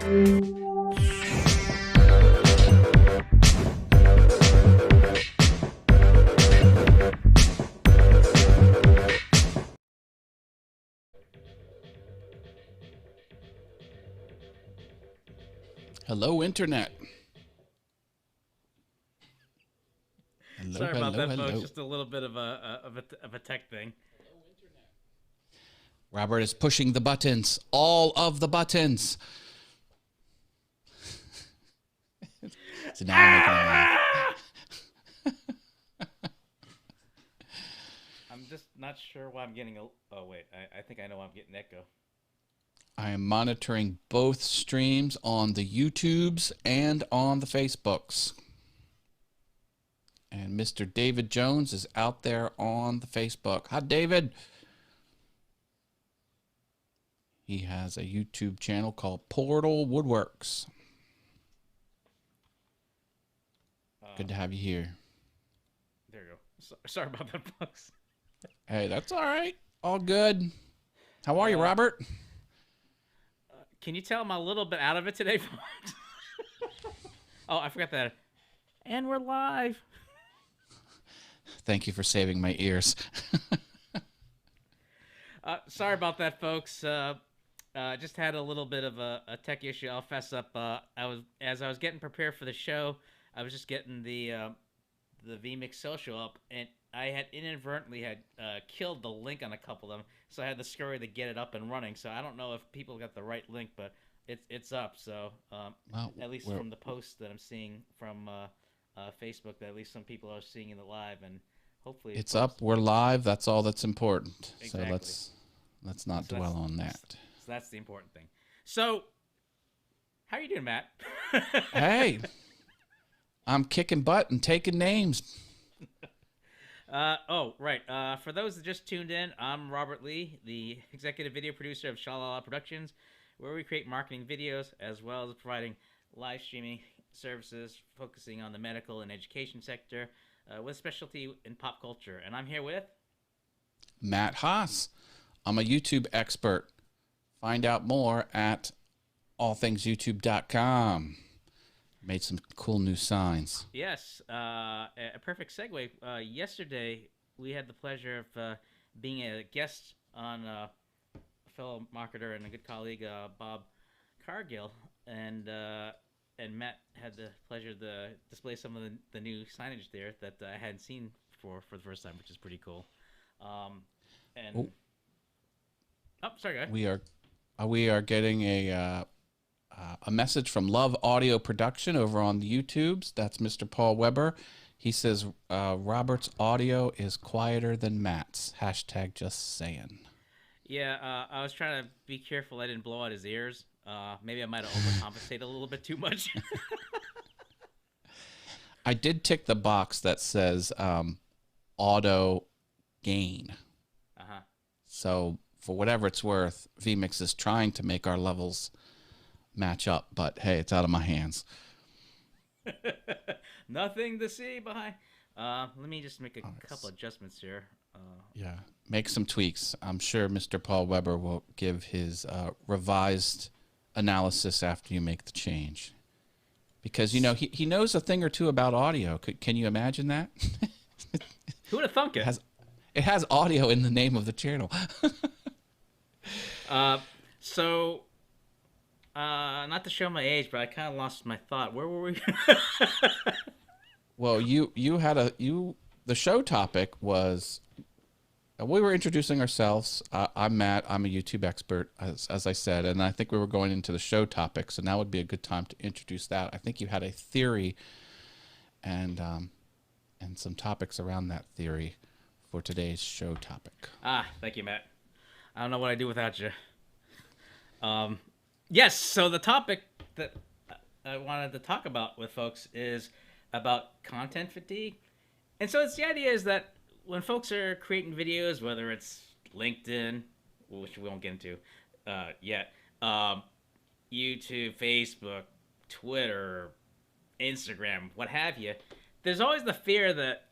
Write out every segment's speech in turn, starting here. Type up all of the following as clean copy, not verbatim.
Hello, Internet. Hello, Sorry about that, hello. folks. Just a little bit of a tech thing. Robert is pushing the buttons. All of the buttons. So now I'm making a laugh. I'm just not sure why I'm getting a... Oh, wait. I think I know why I'm getting echo. I am monitoring both streams on the YouTubes and on the Facebooks. And Mr. David Jones is out there on the Facebook. Hi, David. He has a YouTube channel called Portal Woodworks. Good to have you here. There you go. Sorry about that, folks. Hey, that's all right. All good. How are you, Robert? Can you tell I'm a little bit out of it today, folks? Oh, I forgot that. And we're live. Thank you for saving my ears. Sorry about that, folks. Just had a little bit of a tech issue. I'll fess up. As I was getting prepared for the show, I was just getting the vMix social up, and I had inadvertently killed the link on a couple of them, so I had to scurry to get it up and running. So I don't know if people got the right link, but it's up. So Well, at least from the posts that I'm seeing from Facebook, that at least some people are seeing in the live, and hopefully it's up. We're live. That's all that's important. Exactly. So let's not dwell on that. So that's the important thing. So how are you doing, Matt? Hey, I'm kicking butt and taking names. Right. For those that just tuned in, I'm Robert Lee, the executive video producer of Shalala Productions, where we create marketing videos as well as providing live streaming services focusing on the medical and education sector with specialty in pop culture. And I'm here with Matt Haas. I'm a YouTube expert. Find out more at allthingsyoutube.com. Made some cool new signs. Yes, a perfect segue. Yesterday, we had the pleasure of being a guest on a fellow marketer and a good colleague, Bob Cargill, and Matt had the pleasure to display some of the new signage there that I hadn't seen for the first time, which is pretty cool. Sorry, guys. We are getting a message from Love Audio Production over on the YouTubes. That's Mr. Paul Weber. He says Robert's audio is quieter than Matt's. Hashtag just saying. Yeah, I was trying to be careful I didn't blow out his ears. Maybe I might have overcompensated a little bit too much. I did tick the box that says auto gain. Uh-huh. So for whatever it's worth, vMix is trying to make our levels match up, but hey, it's out of my hands. Nothing to see behind. Let me just make a couple adjustments here. Yeah, make some tweaks. I'm sure Mr. Paul Weber will give his revised analysis after you make the change. Because, you know, he knows a thing or two about audio. Can you imagine that? Who would have thunk it? It has audio in the name of the channel. Not to show my age, but I kind of lost my thought. Where were we? Well, the show topic was, we were introducing ourselves. I'm Matt. I'm a YouTube expert, as I said, and I think we were going into the show topic, so now would be a good time to introduce that. I think you had a theory and some topics around that theory for today's show topic. Thank you, Matt. I don't know what I'd do without you. Yes, so the topic that I wanted to talk about with folks is about content fatigue. And so the idea is that when folks are creating videos, whether it's LinkedIn, which we won't get into yet, YouTube, Facebook, Twitter, Instagram, what have you, there's always the fear that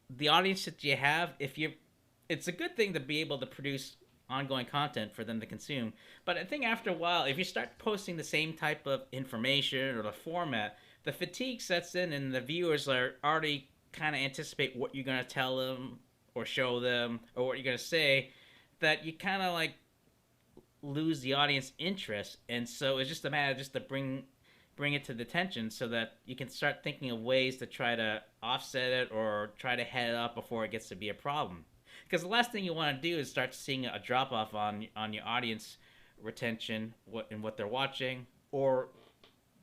the audience that you have, it's a good thing to be able to produce ongoing content for them to consume. But I think after a while, if you start posting the same type of information or the format, the fatigue sets in, and the viewers are already kind of anticipate what you're going to tell them or show them or what you're going to say, that you kind of like lose the audience interest. And so it's just a matter just to bring it to the attention so that you can start thinking of ways to try to offset it or try to head it up before it gets to be a problem. Because the last thing you want to do is start seeing a drop off on your audience retention, what they're watching, or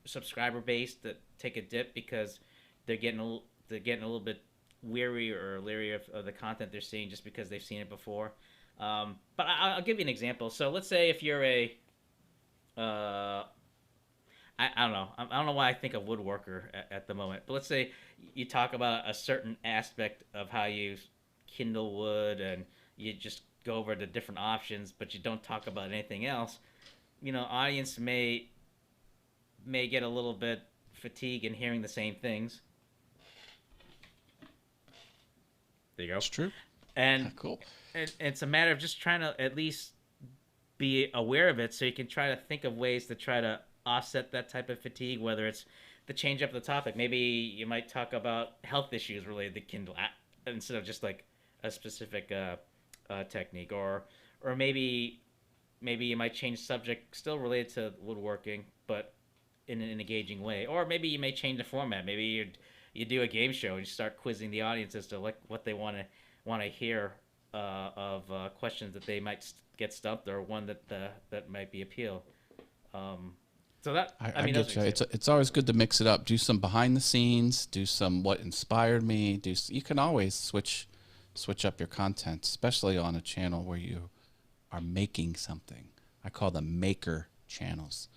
subscriber base that take a dip because they're getting a little bit weary or leery of the content they're seeing just because they've seen it before. But I'll give you an example. So let's say if you're a I don't know. I don't know why I think of woodworker at the moment. But let's say you talk about a certain aspect of how you kindle wood, and you just go over the different options, but you don't talk about anything else. Audience may get a little bit fatigued in hearing the same things. There you go. That's true. And cool. And it's a matter of just trying to at least be aware of it, so you can try to think of ways to try to offset that type of fatigue, whether it's the change up the topic. Maybe you might talk about health issues related to Kindle instead of just like a specific technique, or maybe you might change subject still related to woodworking, but in an engaging way. Or maybe you may change the format. Maybe you do a game show and you start quizzing the audience as to what they want to hear of questions that they might get stumped, or one that might be appeal. So that I get you. It's always good to mix it up. Do some behind the scenes. Do some what inspired me. You can always switch up your content, especially on a channel where you are making something. I call them maker channels.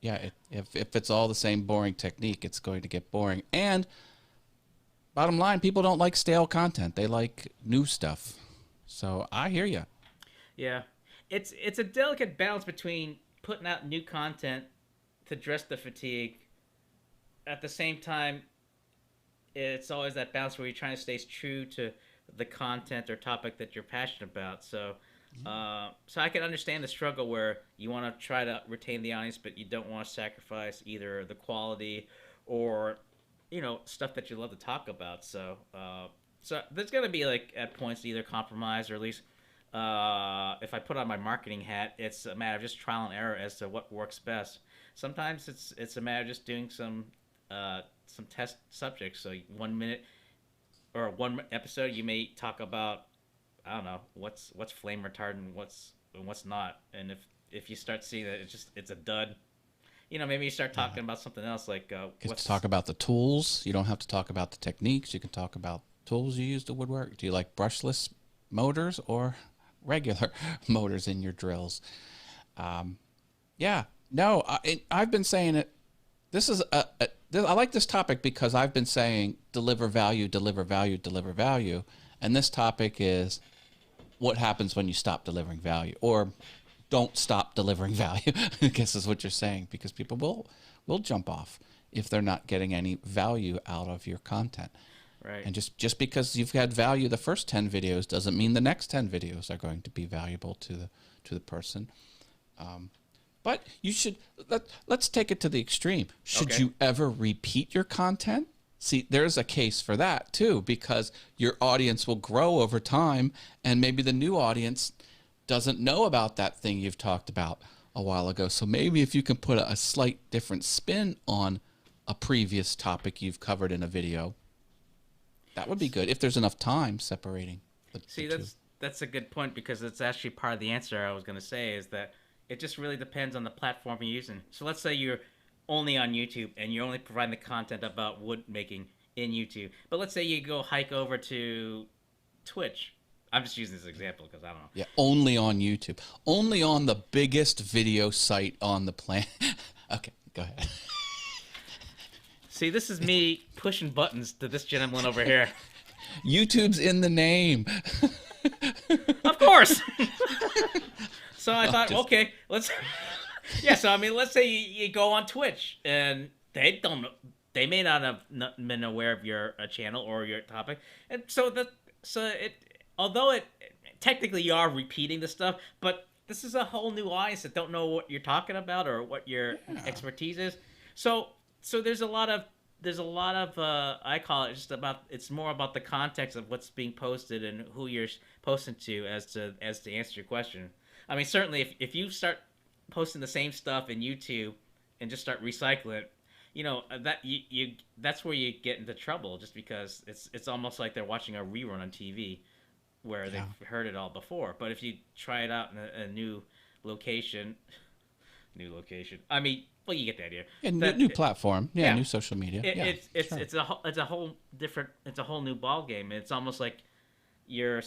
Yeah, if it's all the same boring technique, it's going to get boring. And bottom line, people don't like stale content. They like new stuff. So I hear you. Yeah, it's a delicate balance between putting out new content to address the fatigue. At the same time, it's always that balance where you're trying to stay true to the content or topic that you're passionate about. So I can understand the struggle where you want to try to retain the audience, but you don't want to sacrifice either the quality or stuff that you love to talk about. So there's gonna be like at points either compromise, or at least if I put on my marketing hat, it's a matter of just trial and error as to what works best. Sometimes it's a matter of just doing some test subjects. So 1 minute or one episode, you may talk about, I don't know, what's flame retardant, what's not. And if you start seeing that it's a dud, maybe you start talking about something else, like let's talk about the tools. You don't have to talk about the techniques. You can talk about tools you use to woodwork. Do you like brushless motors or regular motors in your drills? I've been saying it. This is I like this topic because I've been saying deliver value, deliver value, deliver value. And this topic is what happens when you stop delivering value, or don't stop delivering value, I guess is what you're saying, because people will jump off if they're not getting any value out of your content. Right. And just because you've had value the first 10 videos doesn't mean the next 10 videos are going to be valuable to the person. But you should, let's take it to the extreme. Should you ever repeat your content? See, there's a case for that too, because your audience will grow over time, and maybe the new audience doesn't know about that thing you've talked about a while ago. So maybe if you can put a slight different spin on a previous topic you've covered in a video, that would be good, if there's enough time separating the two. That's a good point, because it's actually part of the answer I was going to say, is that it just really depends on the platform you're using. So let's say you're only on YouTube and you're only providing the content about wood making in YouTube. But let's say you go hike over to Twitch. I'm just using this example because I don't know. Yeah, only on YouTube. Only on the biggest video site on the planet. Okay, go ahead. See, this is me pushing buttons to this gentleman over here. YouTube's in the name. Of course. So I thought, okay, let's... Yeah, so I mean, let's say you go on Twitch and they may not have been aware of your channel or your topic, and although it technically you are repeating the stuff, but this is a whole new audience that don't know what you're talking about or what your Yeah. expertise is. So there's a lot of I call it just about it's more about the context of what's being posted and who you're posting to as to answer your question. I mean, certainly if you start posting the same stuff in YouTube and just start recycling it, that you that's where you get into trouble just because it's almost like they're watching a rerun on TV where Yeah. they've heard it all before. But if you try it out in a new location, I mean, well, you get the idea. And That new platform. Yeah, yeah, new social media. it, Yeah, it's sure. it's a whole different it's a whole new ball game. It's almost like you're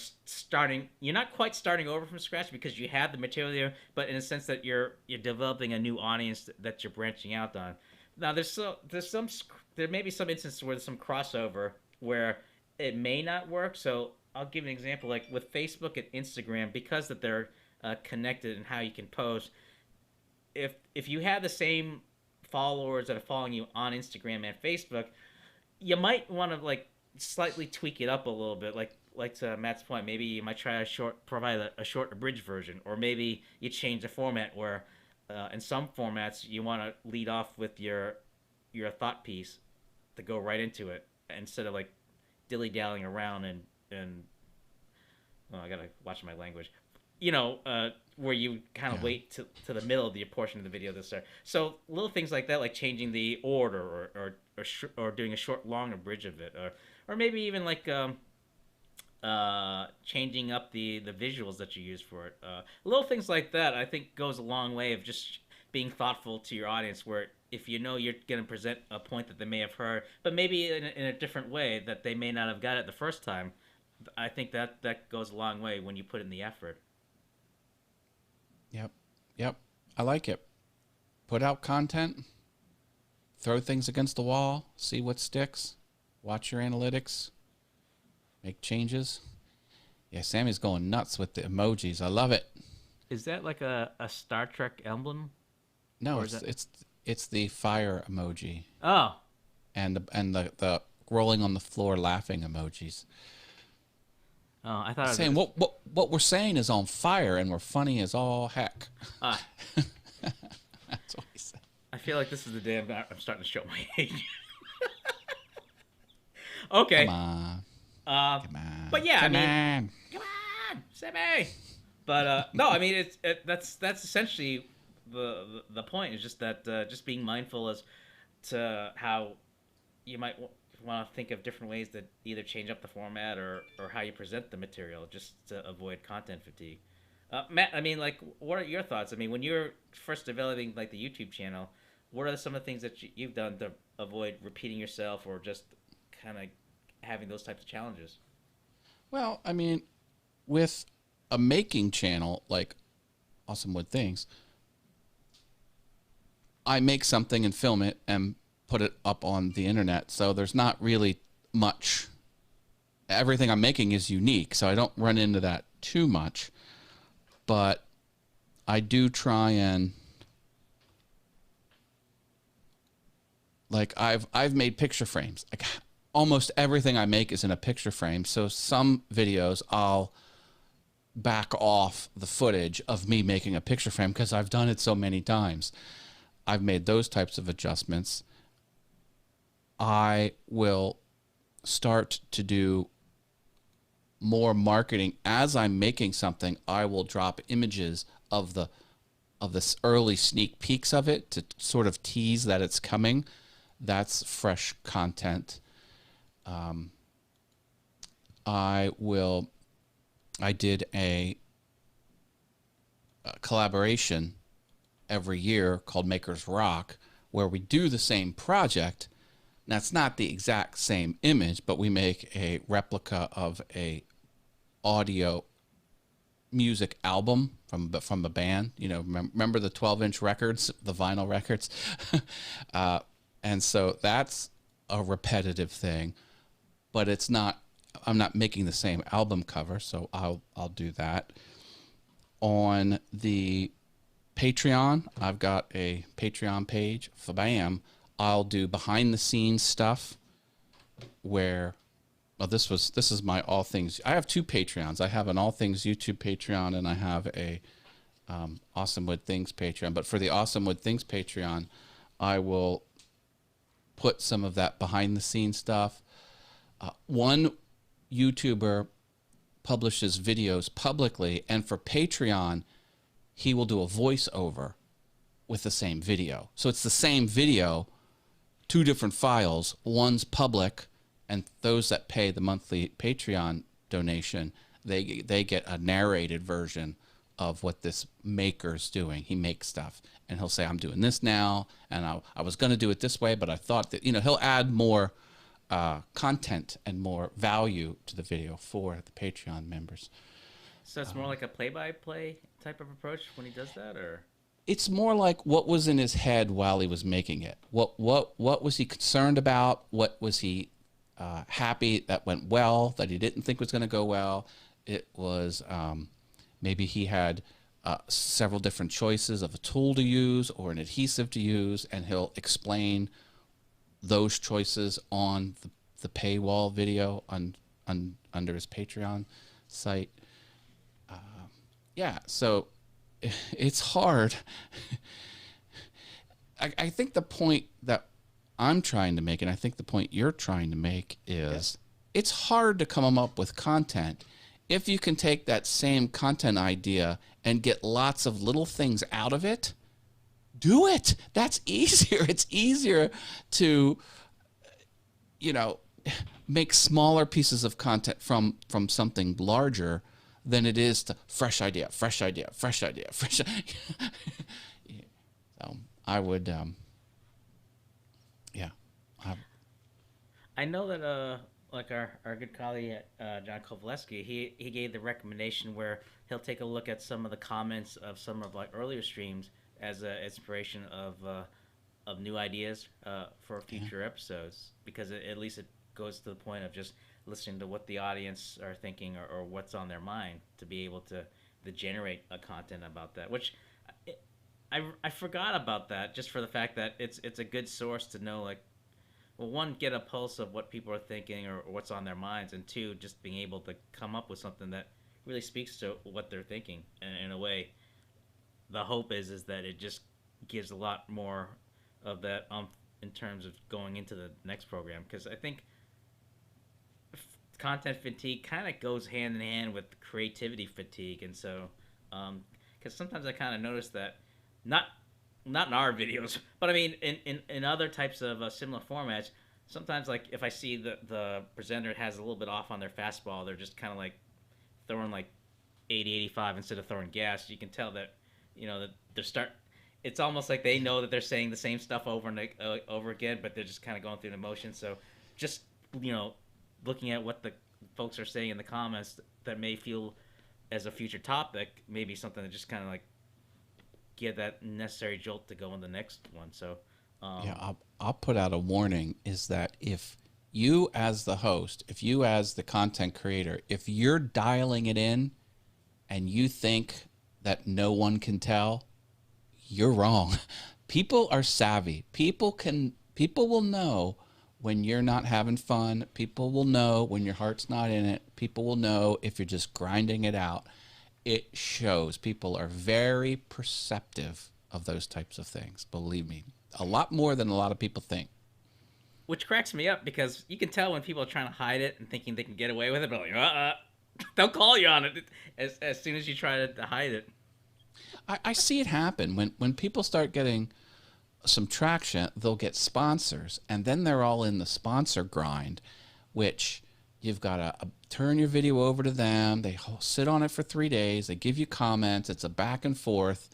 not quite starting over from scratch because you have the material there, but in a sense that you're developing a new audience that you're branching out on. Now there may be some instances where there's some crossover where it may not work. So I'll give an example, like with Facebook and Instagram, because that they're connected and how you can post. If you have the same followers that are following you on Instagram and Facebook, you might want to like slightly tweak it up a little bit, like to Matt's point. Maybe you might try provide a short abridged version, or maybe you change the format where, in some formats, you want to lead off with your thought piece to go right into it instead of like dilly dallying around and well, I gotta watch my language. Where you kind of Yeah. wait to the middle of the portion of the video to start. So little things like that, like changing the order or doing a short, long abridge of it, or maybe even like changing up the visuals that you use for it. Little things like that, I think, goes a long way of just being thoughtful to your audience. Where if you know you're going to present a point that they may have heard, but maybe in a different way that they may not have got it the first time, I think that goes a long way when you put in the effort. Yep. Yep. I like it. Put out content, throw things against the wall, see what sticks, watch your analytics, make changes. Yeah, Sammy's going nuts with the emojis. I love it. Is that like a Star Trek emblem, No, or is it's that? it's it's the fire emoji Oh, and the rolling on the floor laughing emojis. oh, I thought it was. Saying what we're saying is on fire and we're funny as all heck. Ah, That's what he said. I feel like this is the day I'm starting to show my age. Okay. Come on. Uh, Come on. but yeah, I Come mean, on. come on, Sammy. But no, I mean that's essentially the point is just that just being mindful as to how you might want to think of different ways that either change up the format or how you present the material just to avoid content fatigue. Matt, I mean, like, what are your thoughts? I mean, when you're first developing like the YouTube channel, what are some of the things that you've done to avoid repeating yourself or just kind of having those types of challenges? Well, I mean, with a making channel like Awesome Wood Things, I make something and film it and put it up on the internet. So there's not really much. Everything I'm making is unique, so I don't run into that too much. But I do try and like I've made picture frames. Like almost everything I make is in a picture frame. So some videos I'll back off the footage of me making a picture frame because I've done it so many times. I've made those types of adjustments. I will start to do more marketing as I'm making something. I will drop images of the early sneak peeks of it to sort of tease that it's coming. That's fresh content. I did a collaboration every year called Makers Rock, where we do the same project. Now, it's not the exact same image, but we make a replica of a audio music album from a band. You know, remember the 12-inch records, the vinyl records? And so that's a repetitive thing, but it's not, I'm not making the same album cover, so I'll do that. On the Patreon, I've got a Patreon page for BAM. I'll do behind the scenes stuff where Oh, this is my All Things. I have two Patreons. I have an All Things YouTube Patreon, and I have a Awesome Wood Things Patreon. But for the Awesome Wood Things Patreon, I will put some of that behind the scenes stuff. One YouTuber publishes videos publicly, and for Patreon, he will do a voiceover with the same video. So it's the same video, two different files. One's public, and those that pay the monthly Patreon donation, they get a narrated version of what this maker's doing. He makes stuff, and he'll say, I'm doing this now, and I was going to do it this way, but I thought that, he'll add more content and more value to the video for the Patreon members. So it's more like a play-by-play type of approach when he does that, or? It's more like what was in his head while he was making it. What was he concerned about? What was he happy that went well, that he didn't think was going to go well? It was maybe he had several different choices of a tool to use or an adhesive to use, and he'll explain those choices on the paywall video under his Patreon site. Yeah, so it's hard. I think the point that I'm trying to make, and I think the point you're trying to make, is it's hard to come up with content if you can take that same content idea and get lots of little things out of it. Do it. That's easier. It's easier to, make smaller pieces of content from something larger than it is to fresh idea. So I would, I know that like our good colleague John Kovaleski, he gave the recommendation where he'll take a look at some of the comments of some of like earlier streams as an inspiration of new ideas for future episodes, because at least it goes to the point of just listening to what the audience are thinking or what's on their mind to be able to generate a content about that, which I forgot about that, just for the fact that it's a good source to know, like, well, one, get a pulse of what people are thinking or what's on their minds, and two, just being able to come up with something that really speaks to what they're thinking. And in a way, the hope is that it just gives a lot more of that in terms of going into the next program, because I think content fatigue kind of goes hand in hand with creativity fatigue. And so because sometimes I kind of notice that, not in our videos, but I mean in other types of similar formats, sometimes, like, if I see the presenter has a little bit off on their fastball, they're just kind of like throwing like 80-85 instead of throwing gas. You can tell that that they're it's almost like they know that they're saying the same stuff over and over again, but they're just kind of going through the motions. So just looking at what the folks are saying in the comments that may feel as a future topic, maybe something that just kind of like give that necessary jolt to go on the next one. So I'll put out a warning, is that if you as the host, if you as the content creator, if you're dialing it in and you think that no one can tell, you're wrong. People are savvy. People will know when you're not having fun. People will know when your heart's not in it. People will know if you're just grinding it out. It shows. People are very perceptive of those types of things. Believe me, a lot more than a lot of people think. Which cracks me up, because you can tell when people are trying to hide it and thinking they can get away with it, but like, they'll call you on it as soon as you try to hide it. I see it happen when people start getting some traction. They'll get sponsors, and then they're all in the sponsor grind, which you've got to turn your video over to them. They sit on it for 3 days. They give you comments. It's a back and forth.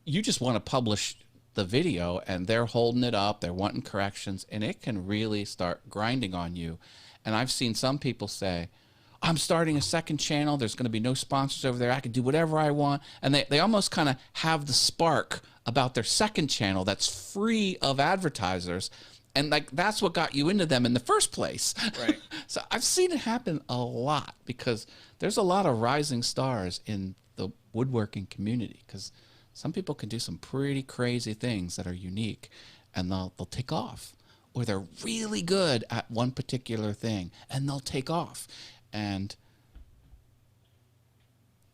You just want to publish the video, and they're holding it up. They're wanting corrections, and it can really start grinding on you. And I've seen some people say, I'm starting a second channel. There's going to be no sponsors over there. I can do whatever I want. And they almost kind of have the spark about their second channel that's free of advertisers. And like, that's what got you into them in the first place. Right. So I've seen it happen a lot, because there's a lot of rising stars in the woodworking community, because some people can do some pretty crazy things that are unique, and they'll take off. or they're really good at one particular thing, and they'll take off, and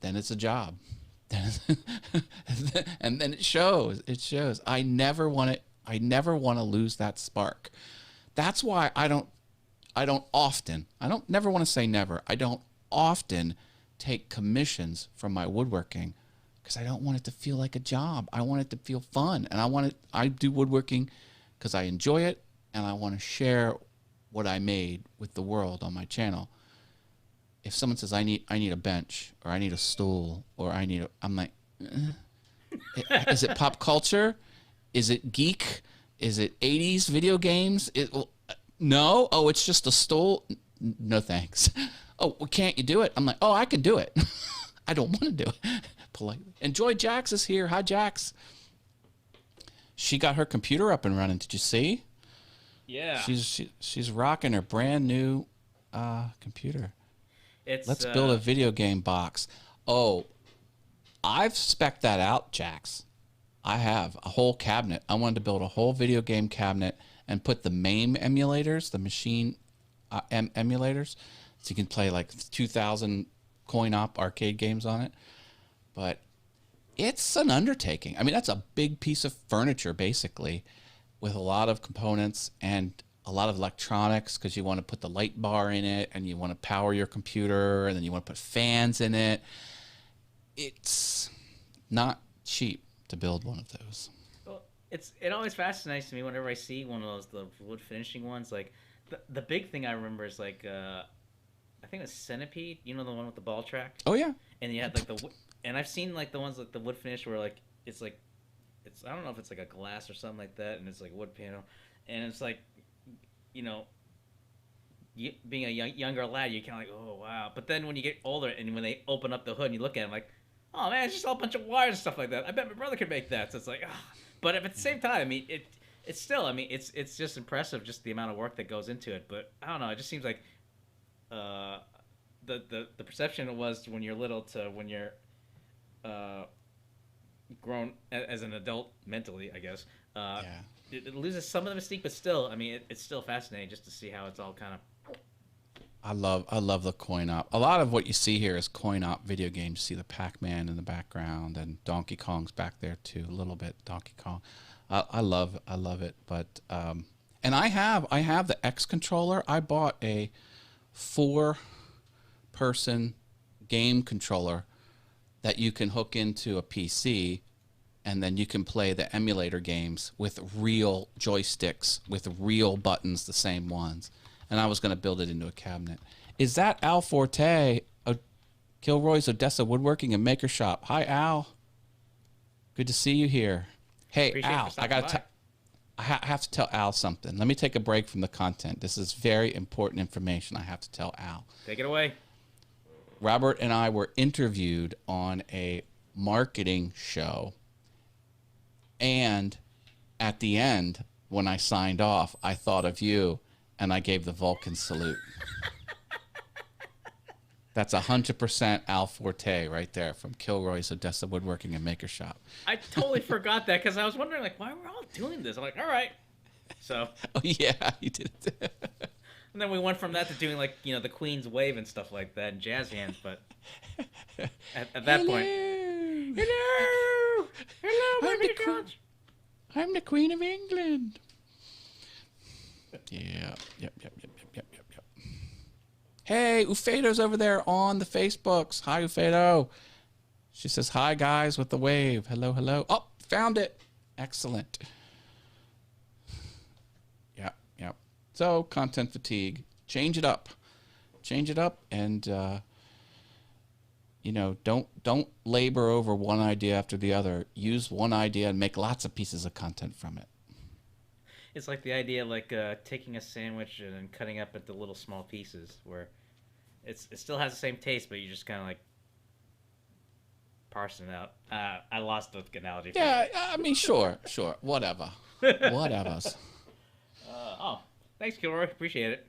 then it's a job. And then it shows. It shows. I never want to lose that spark. That's why I don't never want to say never. I don't often take commissions from my woodworking because I don't want it to feel like a job. I want it to feel fun. And I do woodworking because I enjoy it, and I want to share what I made with the world on my channel. If someone says I need a bench, or I need a stool, or I'm like, is it pop culture? Is it geek? Is it 80s video games? No. Oh, it's just a stool. No thanks. Oh, well, can't you do it? I'm like, oh, I can do it. I don't want to do it. Politely. Enjoy Jax is here. Hi, Jax. She got her computer up and running. Did you see? Yeah. She's rocking her brand new computer. Let's build a video game box. Oh, I've spec'd that out, Jax. I have a whole cabinet. I wanted to build a whole video game cabinet and put the MAME emulators, the machine emulators, so you can play like 2,000 coin-op arcade games on it. But it's an undertaking. I mean, that's a big piece of furniture, basically, with a lot of components and a lot of electronics, because you want to put the light bar in it, and you want to power your computer, and then you want to put fans in it. It's not cheap to build one of those. Well, it always fascinates me whenever I see one of the wood finishing ones. Like the big thing I remember is like I think it was Centipede. You know, the one with the ball track. Oh yeah. And you had like and I've seen like the ones like the wood finish where like it's I don't know if it's like a glass or something like that, and it's like a wood panel, and it's like, you know, being a younger lad, you're kind of like, oh wow. But then when you get older, and when they open up the hood and you look at it, I'm like, oh man, it's just all a bunch of wires and stuff like that. I bet my brother could make that. So it's like, but at the same time, I mean, it's still, I mean, it's just impressive, just the amount of work that goes into it. But I don't know, it just seems like the perception was when you're little to when you're grown as an adult mentally, I guess. Yeah. It loses some of the mystique, but still, I mean, it's still fascinating just to see how it's all kind of. I love the coin-op. A lot of what you see here is coin-op video games. You see the Pac-Man in the background, and Donkey Kong's back there too, a little bit. Donkey Kong, I love it. But and I have the X controller. I bought a 4-person game controller that you can hook into a PC, and then you can play the emulator games with real joysticks, with real buttons, the same ones. And I was going to build it into a cabinet. Is that Al Forte, Kilroy's Odessa Woodworking and Maker Shop? Hi, Al. Good to see you here. Hey, Appreciate Al, I have to tell Al something. Let me take a break from the content. This is very important information I have to tell Al. Take it away. Robert and I were interviewed on a marketing show. And at the end, when I signed off, I thought of you, and I gave the Vulcan salute. That's 100% Al Forte right there from Kilroy's Odessa Woodworking and Maker Shop. I totally forgot that because I was wondering, like, why we're all doing this. I'm like, all right. So. Oh, yeah, you did it. And then we went from that to doing, like, you know, the Queen's Wave and stuff like that and jazz hands. But at that point. Hello! Hello, I'm the Queen of England. Yeah. Yep. Hey, Ufedo's over there on the Facebooks. Hi, Ufedo. She says, hi, guys, with the wave. Hello. Oh, found it. Excellent. Yep. So, content fatigue. Change it up. And, you know, don't labor over one idea after the other. Use one idea and make lots of pieces of content from it. It's like the idea of like taking a sandwich and then cutting up into little small pieces where it still has the same taste, but you just kind of like parsing it out. I lost the analogy. Yeah, I mean, sure. Whatever. Oh, thanks, Kilroy. Appreciate it.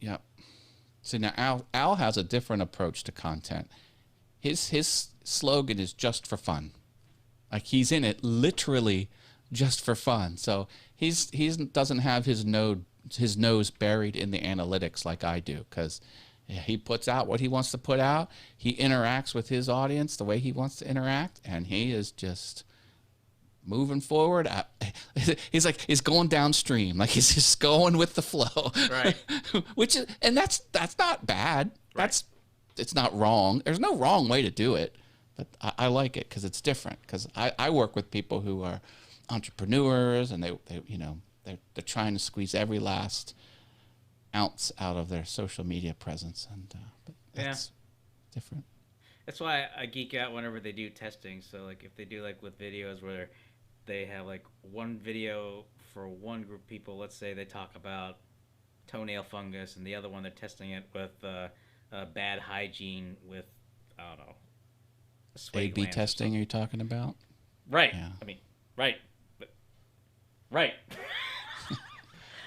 Yeah. So now Al has a different approach to content. His slogan is just for fun. Like he's in it literally just for fun. So he doesn't have his nose buried in the analytics like I do, because he puts out what he wants to put out. He interacts with his audience the way he wants to interact, and he is just moving forward. He's going downstream, like he's just going with the flow. Right. And that's not bad. Right. It's not wrong. There's no wrong way to do it, but I like it because it's different. Because I work with people who are entrepreneurs, and they're trying to squeeze every last ounce out of their social media presence, and but that's different. That's why I geek out whenever they do testing. So like if they do like with videos where they have like one video for one group of people, let's say they talk about toenail fungus, and the other one they're testing it with bad hygiene with, I don't know, A/B testing, are you talking about? Right. Yeah. I mean, right. Right.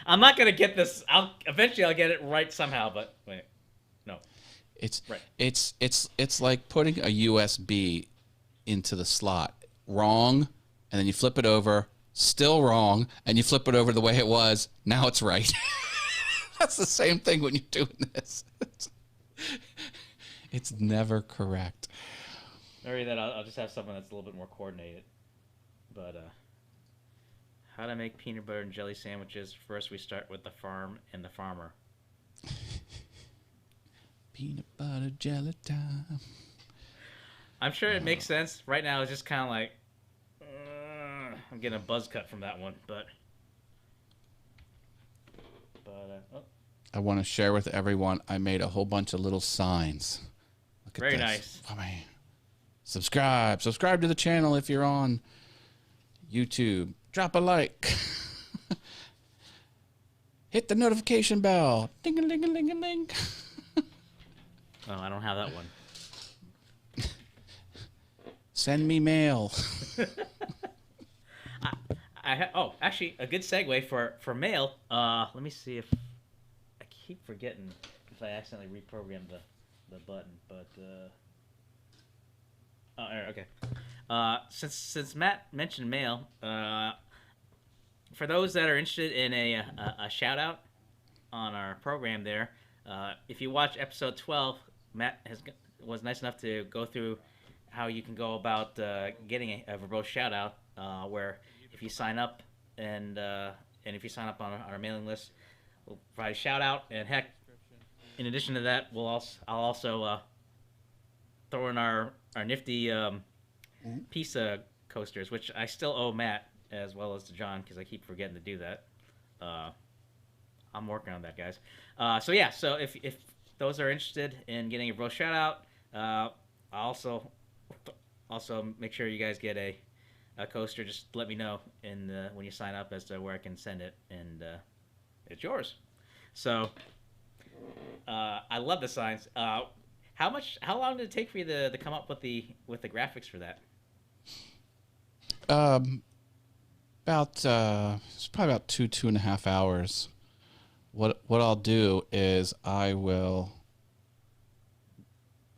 I'm not gonna get this. Eventually I'll get it right somehow. But wait, no. It's right. It's like putting a USB into the slot wrong, and then you flip it over, still wrong, and you flip it over the way it was. Now it's right. That's the same thing when you're doing this. It's never correct. Maybe that I'll just have something that's a little bit more coordinated. But how to make peanut butter and jelly sandwiches. First, we start with the farm and the farmer. Peanut butter jelly time. I'm sure it makes sense. Right now, it's just kind of like, I'm getting a buzz cut from that one. But I want to share with everyone, I made a whole bunch of little signs. Look at very this. nice. Oh, man. Subscribe to the channel if you're on YouTube. Drop a like. Hit the notification bell. Ding-a-ling-a-ling-a-ling. Oh, I don't have that one. Send me mail. Actually, a good segue for mail. Let me see if I keep forgetting if I accidentally reprogrammed the button, but okay. Since Matt mentioned mail, for those that are interested in a shout out on our program there, if you watch episode 12, Matt was nice enough to go through how you can go about getting a verbose shout out, where if you sign up and if you sign up on our mailing list, we'll provide a shout out, and heck, in addition to that, I'll also throw in our nifty pizza coasters, which I still owe Matt as well as to John because I keep forgetting to do that. I'm working on that, guys. So if those are interested in getting a bro shout out, I'll also make sure you guys get a coaster. Just let me know when you sign up as to where I can send it, and it's yours. So I love the signs. How long did it take for you to come up with the graphics for that? It's probably about 2.5 hours. What I'll do is I will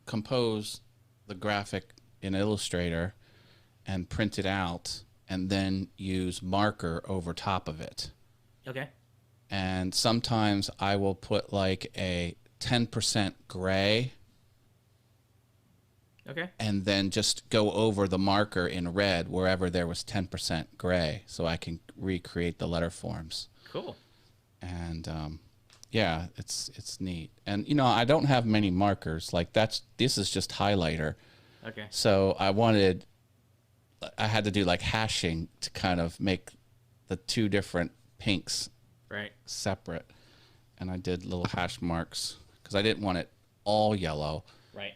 compose the graphic in Illustrator and print it out, and then use marker over top of it. Okay. And sometimes I will put like a 10% gray. Okay. And then just go over the marker in red wherever there was 10% gray, so I can recreate the letter forms. Cool. And yeah, it's neat. And you know, I don't have many markers. Like this is just highlighter. Okay. So I had to do like hashing to kind of make the two different pinks separate. And I did little hash marks because I didn't want it all yellow. Right.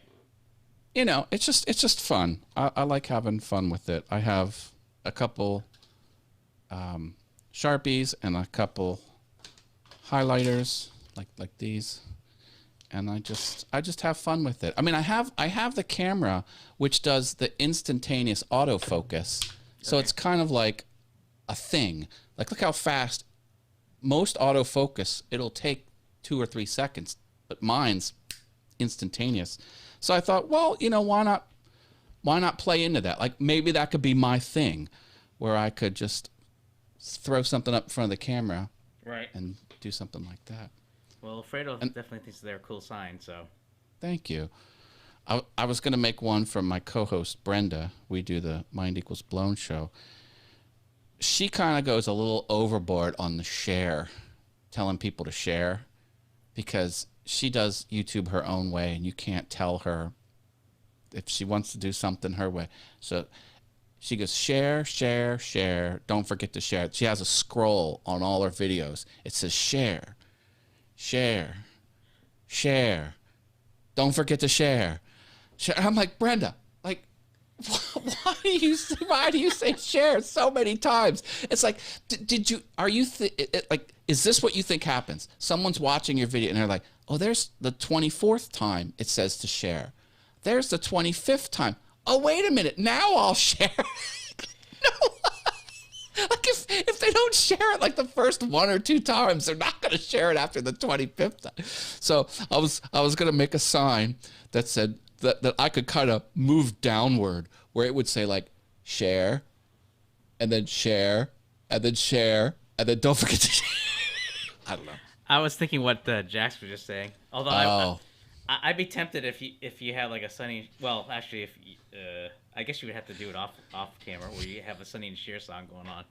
You know, it's just fun. I like having fun with it. I have a couple Sharpies and a couple highlighters like these, and I just have fun with it. I mean, I have the camera which does the instantaneous autofocus, so it's kind of like a thing. Like, look how fast most autofocus, it'll take 2 or 3 seconds, but mine's instantaneous. So I thought, well, you know, why not play into that? Like, maybe that could be my thing, where I could just throw something up in front of the camera Right. and do something like that. Well, Fredo definitely thinks they're a cool sign, so. Thank you. I was going to make one from my co-host, Brenda. We do the Mind Equals Blown show. She kind of goes a little overboard on the share, telling people to share, because she does YouTube her own way, and you can't tell her if she wants to do something her way. So she goes, share, share, share. Don't forget to share. She has a scroll on all her videos. It says share, share, share. Don't forget to share. I'm like, Brenda, like, why do you say share so many times? It's like, is this what you think happens? Someone's watching your video and they're like, oh, there's the 24th time it says to share. There's the 25th time. Oh, wait a minute. Now I'll share. No. Like if they don't share it like the first 1 or 2 times, they're not going to share it after the 25th time. So I was going to make a sign that said that I could kind of move downward, where it would say like share, and then share, and then share, and then don't forget to share. I don't know. I was thinking what Jax was just saying. Although I'd be tempted if you had like a Sunny. Well, actually, if I guess you would have to do it off camera, where you have a Sunny and Cher song going on.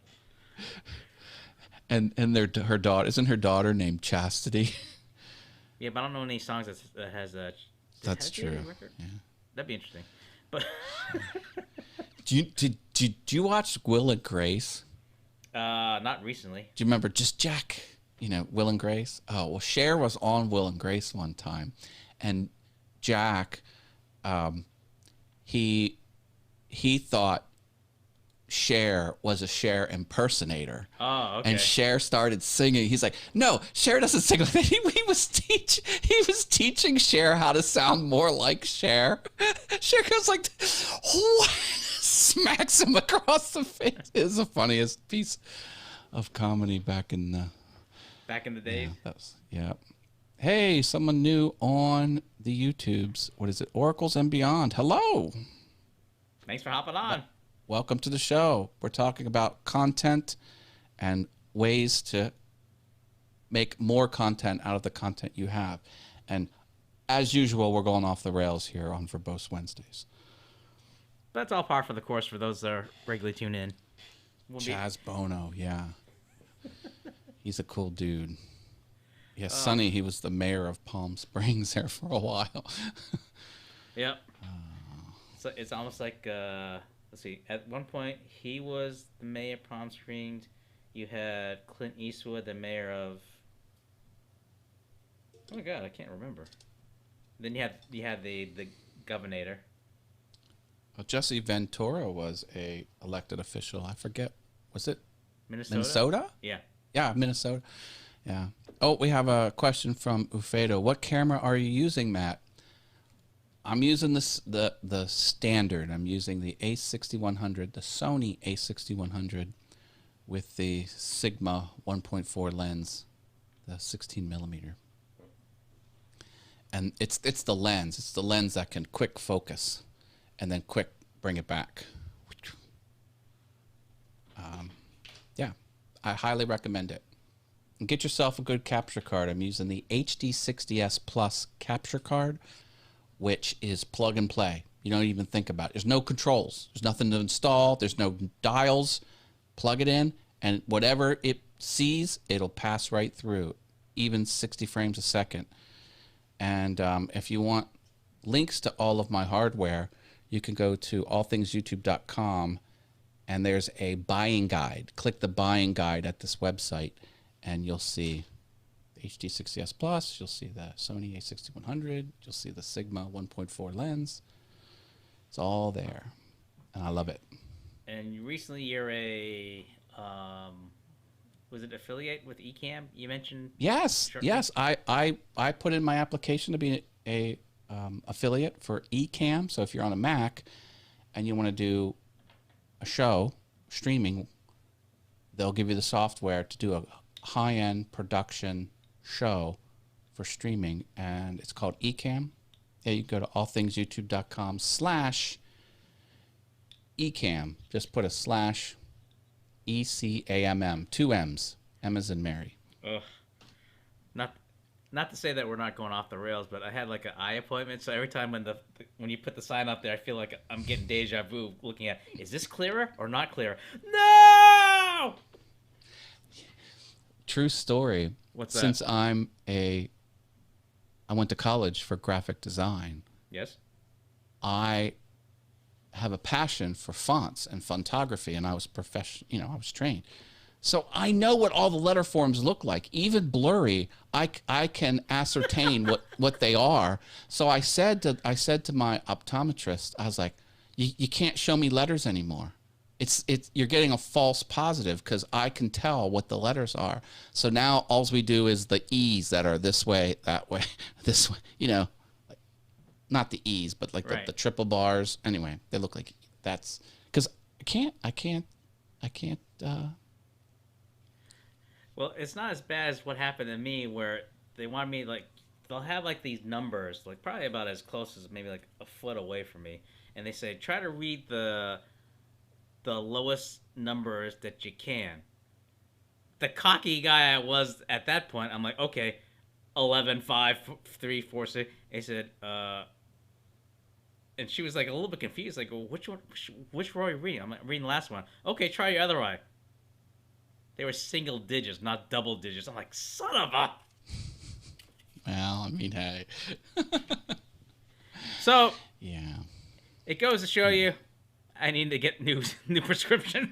And her daughter, isn't her daughter named Chastity? Yeah, but I don't know any songs that has a. That's true. Yeah. That'd be interesting. But did you watch Will and Grace? Not recently. Do you remember just Jack? Will and Grace. Oh well, Cher was on Will and Grace one time, and Jack, he thought Cher was a Cher impersonator. Oh, okay. And Cher started singing. He's like, no, Cher doesn't sing like that. He was teaching Cher how to sound more like Cher. Cher goes like, what? Smacks him across the face. It's the funniest piece of comedy back in the days. Yeah. Hey, someone new on the YouTubes. What is it? Oracles and Beyond. Hello. Thanks for hopping on. Welcome to the show. We're talking about content and ways to make more content out of the content you have. And as usual, we're going off the rails here on Verbose Wednesdays. That's all par for the course for those that are regularly tune in. Chaz Bono, yeah. He's a cool dude. Yeah, Sonny, he was the mayor of Palm Springs there for a while. Yep. So it's almost like... let's see. At one point, he was the mayor of Palm Springs. You had Clint Eastwood, the mayor of. Oh my God, I can't remember. Then you had the governor. Well, Jesse Ventura was a elected official. I forget. Was it Minnesota? Yeah. Yeah, Minnesota. Yeah. Oh, we have a question from Ufedo. What camera are you using, Matt? I'm using the standard. I'm using the A6100, the Sony A6100 with the Sigma 1.4 lens, the 16 millimeter. And it's the lens. It's the lens that can quick focus and then quick bring it back. Yeah, I highly recommend it. And get yourself a good capture card. I'm using the HD60S Plus capture card, which is plug and play. You don't even think about it. There's no controls. There's nothing to install. There's no dials. Plug it in, and whatever it sees, it'll pass right through, even 60 frames a second. And if you want links to all of my hardware, you can go to allthingsyoutube.com, and there's a buying guide. Click the buying guide at this website, and you'll see HD60S Plus, you'll see the Sony A6100, you'll see the Sigma 1.4 lens. It's all there, and I love it. And recently you're a, was it affiliate with Ecamm? You mentioned. Yes, shortly? yes. I put in my application to be a affiliate for Ecamm. So if you're on a Mac and you want to do a show streaming, they'll give you the software to do a high-end production show for streaming, and it's called Ecamm. Yeah, you go to allthingsyoutube.com/Ecamm. Just put a ECAMM, 2 M's. M as in Mary. Ugh. Not to say that we're not going off the rails, but I had like an eye appointment, so every time when you put the sign up there, I feel like I'm getting deja vu looking at, is this clearer or not clearer? No! True story. What's that? Since I went to college for graphic design. Yes. I have a passion for fonts and fontography, and I was I was trained. So I know what all the letter forms look like. Even blurry, I can ascertain what they are. So I said to my optometrist, I was like, you can't show me letters anymore. You're getting a false positive because I can tell what the letters are. So now all we do is the E's that are this way, that way, this way, not the E's, but like right. the triple bars. Anyway, they look like that's because I can't. Well, it's not as bad as what happened to me, where they want me they'll have like these numbers, like probably about as close as maybe like a foot away from me, and they say try to read the lowest numbers that you can. The cocky guy I was at that point, I'm like, okay, 11, 5, 3, 4, 6. They said, and she was like a little bit confused, like, well, which row are you reading? I'm like, reading the last one. Okay, try your other eye. They were single digits, not double digits. I'm like, son of a. Well, I mean, hey. So yeah, it goes to show you, I need to get new prescription.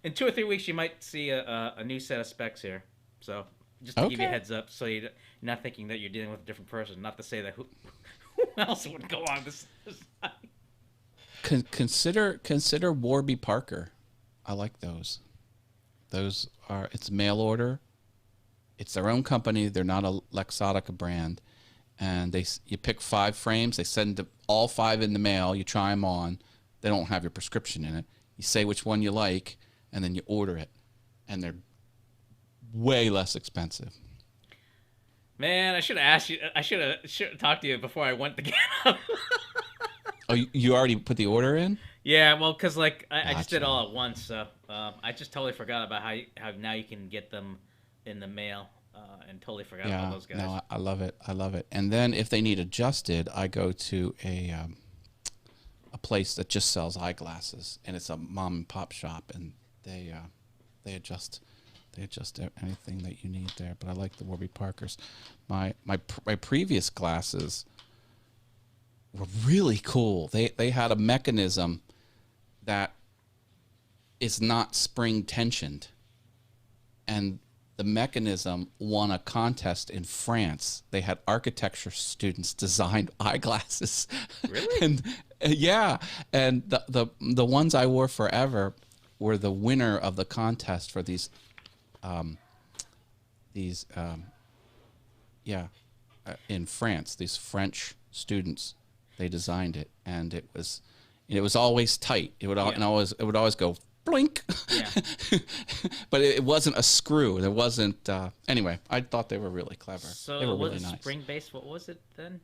In 2 or 3 weeks, you might see a new set of specs here. So just to give you a heads up, so you're not thinking that you're dealing with a different person. Not to say that who else would go on this Consider Warby Parker. I like those. Those are, it's mail order. It's their own company. They're not a Luxottica brand. And you pick 5 frames. They send all 5 in the mail. You try them on. They don't have your prescription in it. You say which one you like, and then you order it. And they're way less expensive. Man, I should have asked you. I should have talked to you before I went to get them. Oh, you already put the order in? Yeah, well, because like I Gotcha. just did it all at once, so I just totally forgot about how now you can get them in the mail, and totally forgot about those guys. No, I love it. I love it. And then if they need adjusted, I go to a place that just sells eyeglasses, and it's a mom and pop shop, and they adjust anything that you need there. But I like the Warby Parkers. My previous glasses were really cool. They had a mechanism that is not spring tensioned, and the mechanism won a contest in France. They had architecture students design eyeglasses. Really? And yeah, and the ones I wore forever were the winner of the contest for these in France. These French students, they designed it, and it was always tight. It would always go blink. Yeah. But it wasn't a screw. There wasn't. Anyway, I thought they were really clever. So they were it really wasn't nice. spring based. What was it then?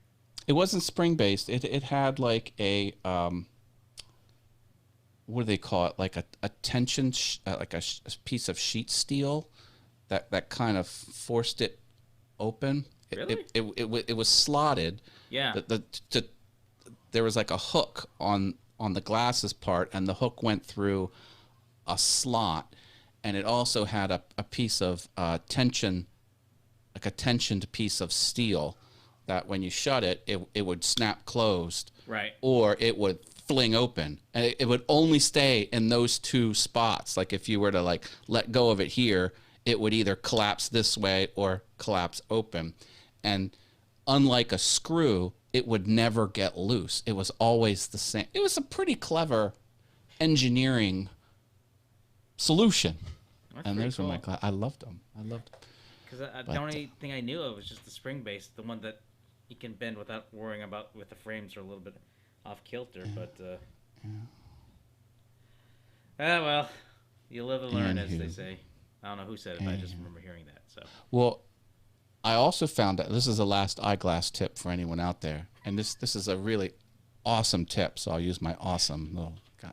It wasn't spring based. It had like a what do they call it? Like a tension, like a piece of sheet steel that kind of forced it open. Really? It was slotted. Yeah. There was like a hook on the glasses part, and the hook went through a slot, and it also had a piece of tension, like a tensioned piece of steel that when you shut it, it would snap closed. Right. Or it would fling open, and it would only stay in those 2 spots. Like if you were to like let go of it here, it would either collapse this way or collapse open. And unlike a screw, it would never get loose. It was always the same. It was a pretty clever engineering solution. That's and those cool. were my I loved them. Because the only thing I knew of was just the spring based, the one that you can bend without worrying about with the frames are a little bit off kilter. Yeah. But well, you live and learn, as they say. I don't know who said it, but I just remember hearing that. So well, I also found out, this is the last eyeglass tip for anyone out there, and this is a really awesome tip, so I'll use my awesome little guy,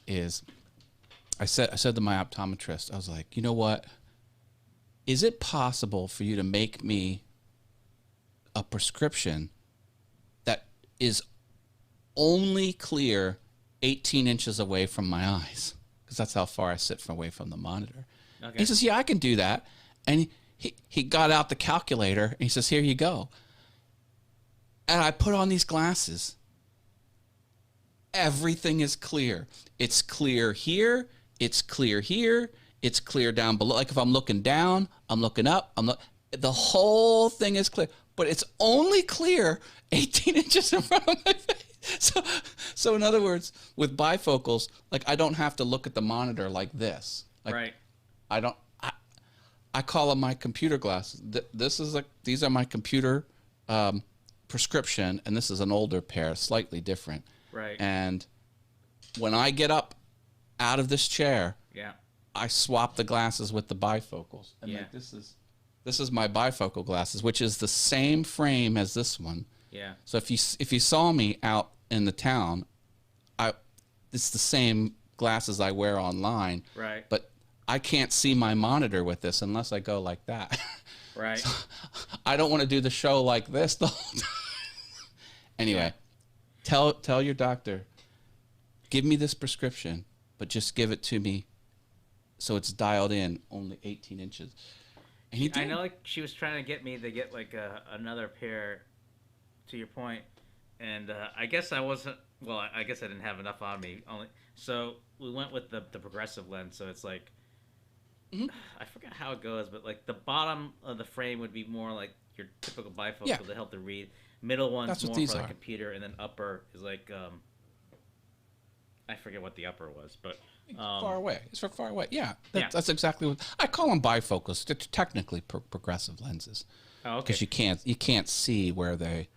is I said to my optometrist, I was like, you know what? Is it possible for you to make me a prescription that is only clear 18 inches away from my eyes? Because that's how far I sit from away from the monitor. Okay. He says, yeah, I can do that. And he got out the calculator and he says, here you go. And I put on these glasses. Everything is clear. It's clear here. It's clear here. It's clear down below. Like if I'm looking down, I'm looking up. The whole thing is clear. But it's only clear 18 inches in front of my face. So in other words, with bifocals, like I don't have to look at the monitor like this. Like, Right. I call them my computer glasses. These are my computer prescription, and this is an older pair, slightly different. Right. And when I get up out of this chair, Yeah. I swap the glasses with the bifocals. And Yeah. like this is my bifocal glasses, which is the same frame as this one. Yeah. So if you saw me out in the town, it's the same glasses I wear online. Right. But I can't see my monitor with this unless I go like that. Right. So I don't want to do the show like this the whole time. Anyway, tell your doctor, give me this prescription, but just give it to me so it's dialed in only 18 inches. And he did. I know, like she was trying to get me to get like another pair. To your point, and I guess I wasn't. Well, I guess I didn't have enough on me. So we went with the progressive lens. So it's like I forgot how it goes, but like the bottom of the frame would be more like your typical bifocal to help to read. Middle one's more for the computer, and then upper is like I forget what the upper was, but far away. It's for far away. Yeah, that's exactly what I call them. Bifocals. They're technically progressive lenses. Oh, okay. Because you can't see where they.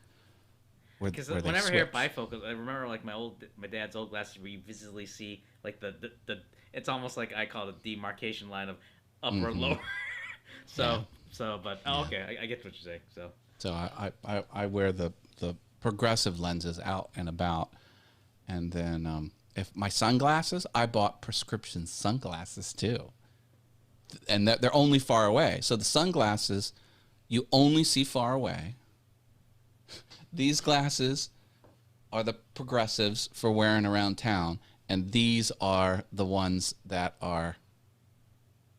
Because whenever I hear bifocals, I remember like my dad's old glasses where you visibly see like the it's almost like I call it the demarcation line of upper lower. Okay, I get what you're saying. So I wear the progressive lenses out and about, and then if my sunglasses, I bought prescription sunglasses too, and they're only far away. So the sunglasses, you only see far away. These glasses are the progressives for wearing around town, and these are the ones that are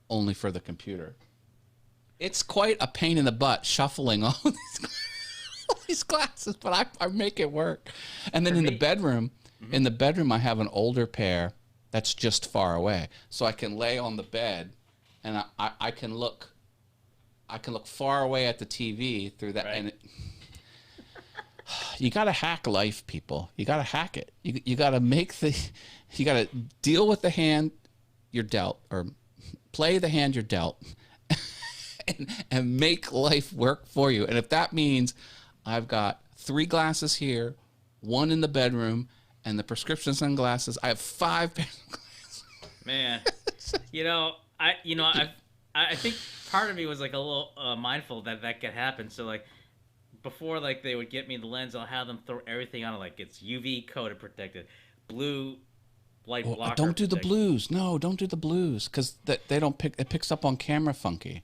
only for the computer. It's quite a pain in the butt shuffling all these glasses, but I make it work. And then the bedroom, I have an older pair that's just far away, so I can lay on the bed, and I can look far away at the TV through that. Right. And you got to hack life, people. You got to hack it. You got to deal with the hand you're dealt, or play the hand you're dealt, and make life work for you. And if that means I've got 3 glasses here, 1 in the bedroom, and the prescription sunglasses, I have 5 pairs of glasses. Man, I think part of me was like a little mindful that could happen. So like, before like they would get me the lens, I'll have them throw everything on it, like it's UV coated, protected, blue light blocker. Don't do the blues. No, don't do the blues, because they don't pick. It picks up on camera funky.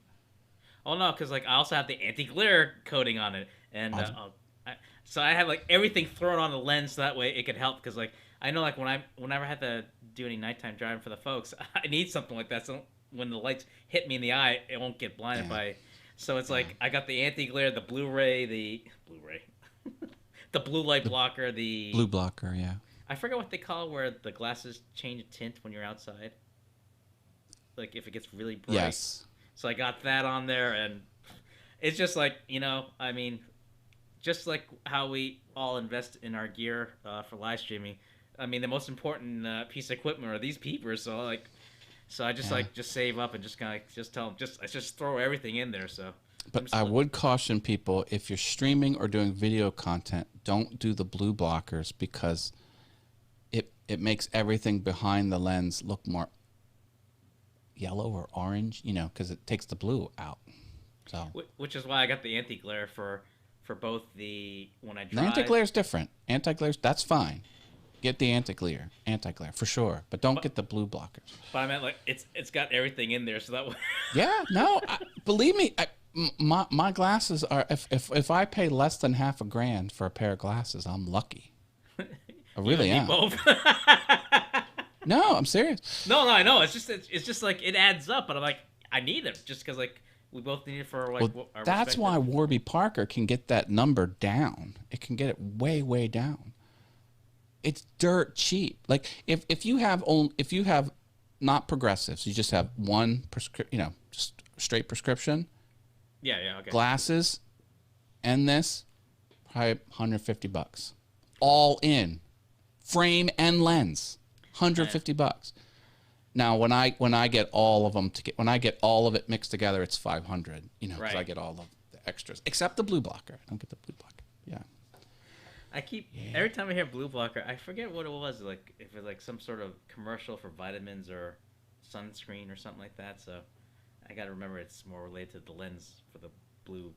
Oh no, because like I also have the anti-glare coating on it, and so I have like everything thrown on the lens, so that way it could help. Because like I know like whenever I have to do any nighttime driving for the folks, I need something like that. So when the lights hit me in the eye, it won't get blinded by. So it's like I got the anti-glare, the Blu-ray, the blue light blocker, the blue blocker. Yeah. I forget what they call it, where the glasses change tint when you're outside. Like if it gets really bright. Yes. So I got that on there, and it's just like, I mean, just like how we all invest in our gear for live streaming. I mean, the most important piece of equipment are these peepers. So I just save up and just kind of just tell them just throw everything in there. So. But I would caution people, if you're streaming or doing video content, don't do the blue blockers, because it makes everything behind the lens look more yellow or orange, because it takes the blue out. So. Which is why I got the anti-glare for both when I drive. The anti-glare is different. Anti-glare, that's fine. Get the anti-glare for sure, but don't get the blue blockers. But I meant like it's got everything in there, so that way. Yeah, no, believe me, my glasses are. If I pay less than $5,000 for a pair of glasses, I'm lucky. I really am. Both. No, I'm serious. No, I know. It's just like it adds up, but I'm like, I need them just because like we both need it for like. Well, our that's why Warby Parker can get that number down. It can get it way down. It's dirt cheap. Like if you have not progressives, you just have one just straight prescription. Yeah, okay. Glasses, and this, probably $150, all in, frame and lens, $150. Now when I get all of them when I get all of it mixed together, it's $500. Because right. I get all of the extras except the blue blocker. I don't get the blue blocker. Yeah. Every time I hear blue blocker, I forget what it was. Like if it's like some sort of commercial for vitamins or sunscreen or something like that. So I got to remember it's more related to the lens for the blue.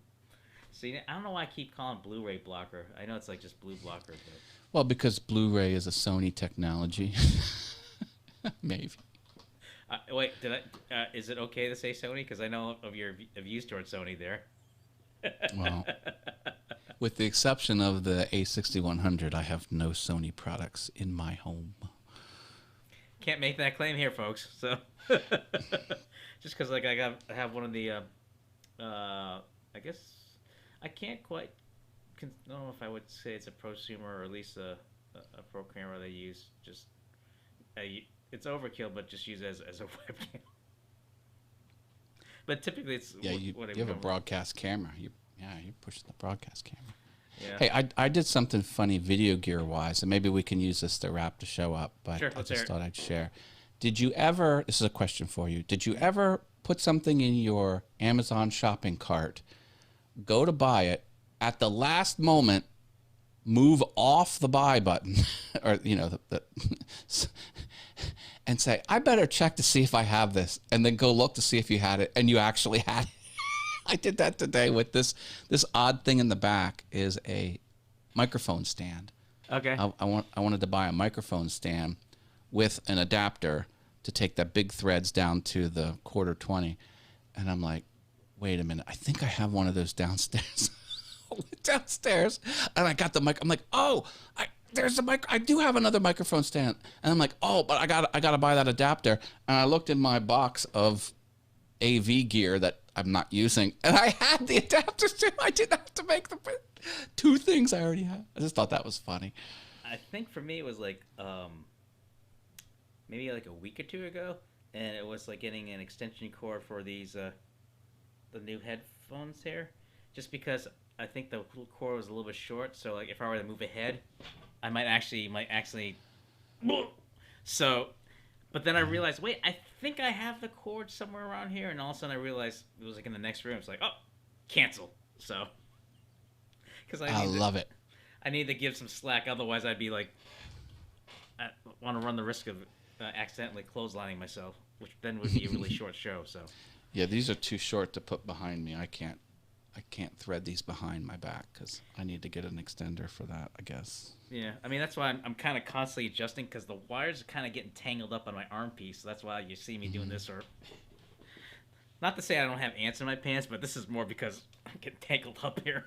See, I don't know why I keep calling Blu-ray blocker. I know it's like just blue blocker. But... Well, because Blu-ray is a Sony technology. Maybe. Wait, is it okay to say Sony? Because I know of your views towards Sony there. Well, with the exception of the A6100, I have no Sony products in my home. Can't make that claim here, folks. So, just because like I have one of the, I guess I can't quite. I don't know if I would say it's a prosumer or at least a programmer they use. Just it's overkill, but just use it as a webcam. But typically, it's you have a broadcast camera. You push the broadcast camera. Yeah. Hey, I did something funny video gear wise, and maybe we can use this to wrap the show up. But sure, I just thought I'd share. Did you ever? This is a question for you. Did you ever put something in your Amazon shopping cart, go to buy it, at the last moment, move off the buy button, or and say, I better check to see if I have this, and then go look to see if you had it, and you actually had it. I did that today with this odd thing in the back is a microphone stand. Okay. I wanted to buy a microphone stand with an adapter to take the big threads down to the 1/4-20, and I'm like, wait a minute, I think I have one of those downstairs. I went downstairs and I got the mic. I'm like, there's a mic. I do have another microphone stand, and I'm like, but I gotta buy that adapter. And I looked in my box of AV gear that I'm not using, and I had the adapters too. I didn't have to make the two things I already had. I just thought that was funny. I think for me it was like maybe like a week or two ago, and it was like getting an extension cord for these the new headphones here, just because I think the cord was a little bit short. So like if I were to move ahead, I might actually. So, but then I realized, wait, I think I have the cord somewhere around here, and all of a sudden I realized it was like in the next room. It's like, cancel. So, because I love it. I need to give some slack, otherwise I'd be like, I want to run the risk of accidentally clotheslining myself, which then would be a really short show. So, yeah, these are too short to put behind me. I can't thread these behind my back because I need to get an extender for that, I guess. Yeah, I mean, that's why I'm kind of constantly adjusting because the wires are kind of getting tangled up on my arm piece. So that's why you see me doing this. Or not to say I don't have ants in my pants, but this is more because I'm getting tangled up here.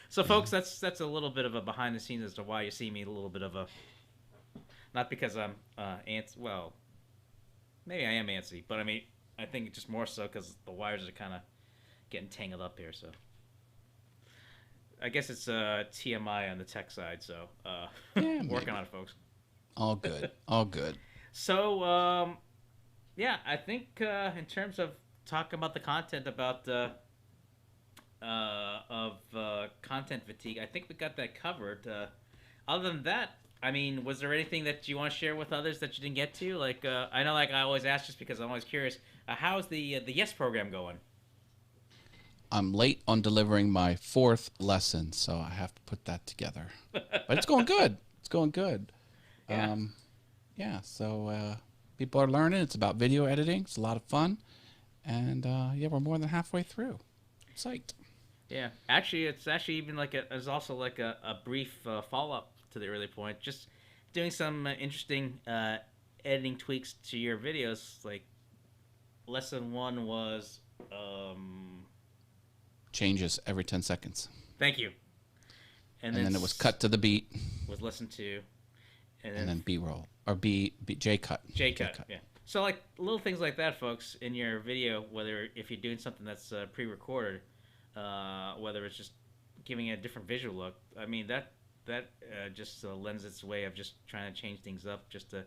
So, folks, that's a little bit of a behind the scenes as to why you see me a little bit of a... Not because I'm ants... Well, maybe I am antsy, but I mean, I think just more so because the wires are kind of getting tangled up here, so I guess it's TMI on the tech side, so working on it, folks. All good. So yeah, I think in terms of talking about the content about content fatigue, I think we got that covered. Other than that, I mean, was there anything that you want to share with others that you didn't get to? Like I know, like I always ask, just because I'm always curious, how's the Yes program going? I'm late on delivering my 4th lesson, so I have to put that together. But it's going good. Yeah. So people are learning. It's about video editing. It's a lot of fun. And we're more than halfway through. Psyched. Yeah. Actually, it's actually even like there's also like a brief follow-up to the early point. Just doing some interesting editing tweaks to your videos. Like lesson one was, Changes every 10 seconds. thank you, And then it was cut to the beat. Was lesson two, And then B-roll. Or J cut. J cut. Yeah. So like little things like that, folks, in your video, whether if you're doing something that's pre-recorded, whether it's just giving it a different visual look. I mean that just lends its way of just trying to change things up, just to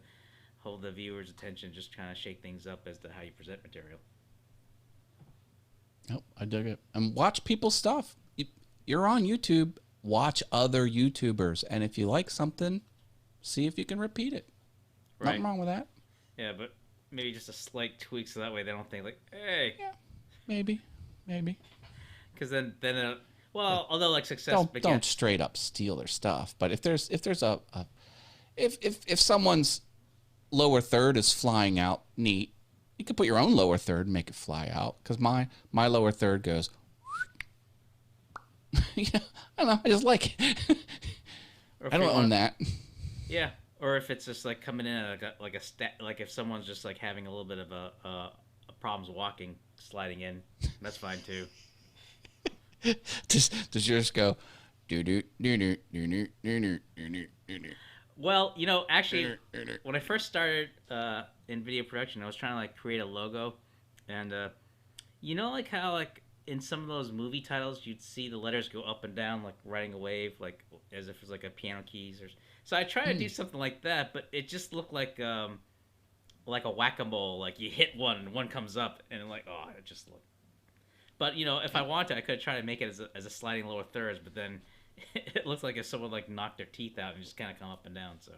hold the viewer's attention, just trying to shake things up as to how you present material. Oh, I dig it. And watch people's stuff. You're on YouTube. Watch other YouTubers, and if you like something, see if you can repeat it. Right. Nothing wrong with that. Yeah, but maybe just a slight tweak so that way they don't think like, hey. Yeah, maybe. Because then well, although like success. Don't straight up steal their stuff. But if there's if someone's lower third is flying out neat, you could put your own lower third and make it fly out. Because my lower third goes. Yeah, I don't know. I just like it. I don't own that. Yeah, or if it's just like coming in at like if someone's just like having a little bit of a problems walking, sliding in, that's fine too. Does yours go? Well, actually, when I first started in video production, I was trying to like create a logo, and like how like in some of those movie titles you'd see the letters go up and down like riding a wave, like as if it's like a piano keys or. So I tried to do something like that, but it just looked like a whack-a-mole. Like you hit one and one comes up, and like it just looked. But if I wanted, I could try to make it as a sliding lower thirds, but then it looks like if someone like knocked their teeth out and just kind of come up and down. So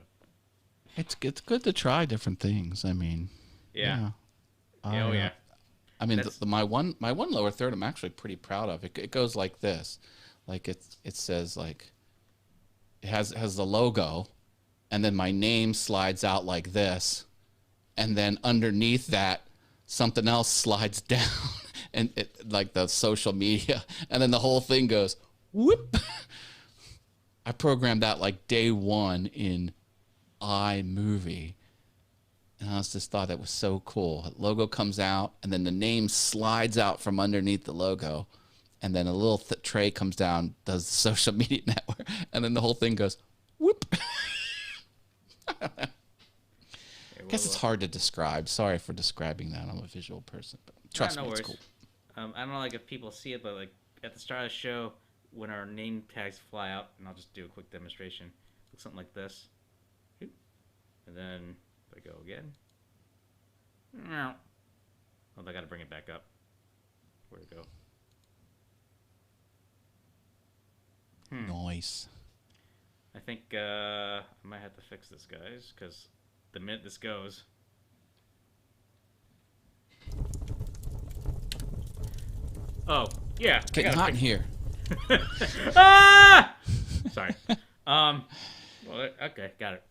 it's good to try different things. I mean, yeah. I mean, my one lower third, I'm actually pretty proud of. It goes like this, like it says like it has the logo, and then my name slides out like this, and then underneath that something else slides down, and like the social media, and then the whole thing goes whoop. I programmed that like day one in iMovie. And I just thought that was so cool. The logo comes out, and then the name slides out from underneath the logo, and then a little tray comes down, does the social media network, and then the whole thing goes, whoop. I guess it's hard to describe. Sorry for describing that. I'm a visual person, but trust me, it's cool. I don't know, like if people see it, but like at the start of the show, when our name tags fly out, and I'll just do a quick demonstration, looks something like this, and then. I go again. Oh, I gotta bring it back up. Where'd it go? Nice. I think I might have to fix this, guys, because the minute this goes. Oh, yeah. Getting hot in here. Ah! Sorry. Well, okay, got it.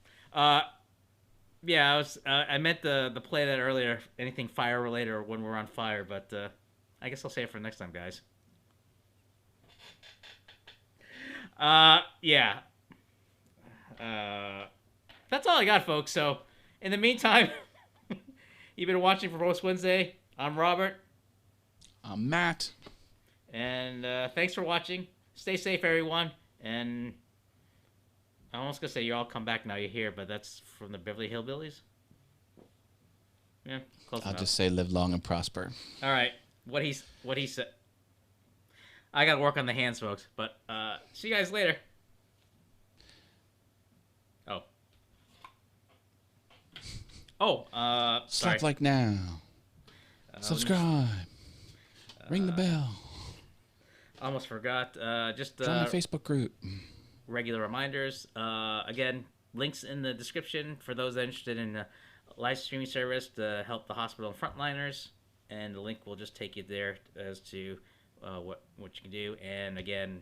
Yeah, I meant the play that earlier. Anything fire related or when we're on fire, but I guess I'll say it for next time, guys. Yeah. That's all I got, folks. So, in the meantime, you've been watching for Roast Wednesday. I'm Robert. I'm Matt. And thanks for watching. Stay safe, everyone. And I almost gonna say you all come back now you're here, but that's from the Beverly Hillbillies. Yeah, close enough. I'll just say live long and prosper. All right, what he said. I gotta work on the hands, folks. But see you guys later. Sorry. Stuff like now. Subscribe. Ring the bell. Almost forgot. Just join the Facebook group. Regular reminders. Again, links in the description for those interested in a live streaming service to help the hospital and frontliners, and the link will just take you there as to what you can do. And again,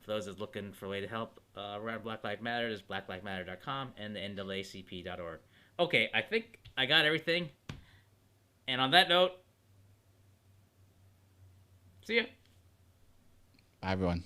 for those that's looking for a way to help around Black Lives Matter, is blacklivesmatter.com and the NAACP.org. Okay, I think I got everything. And on that note, see ya. Bye, everyone.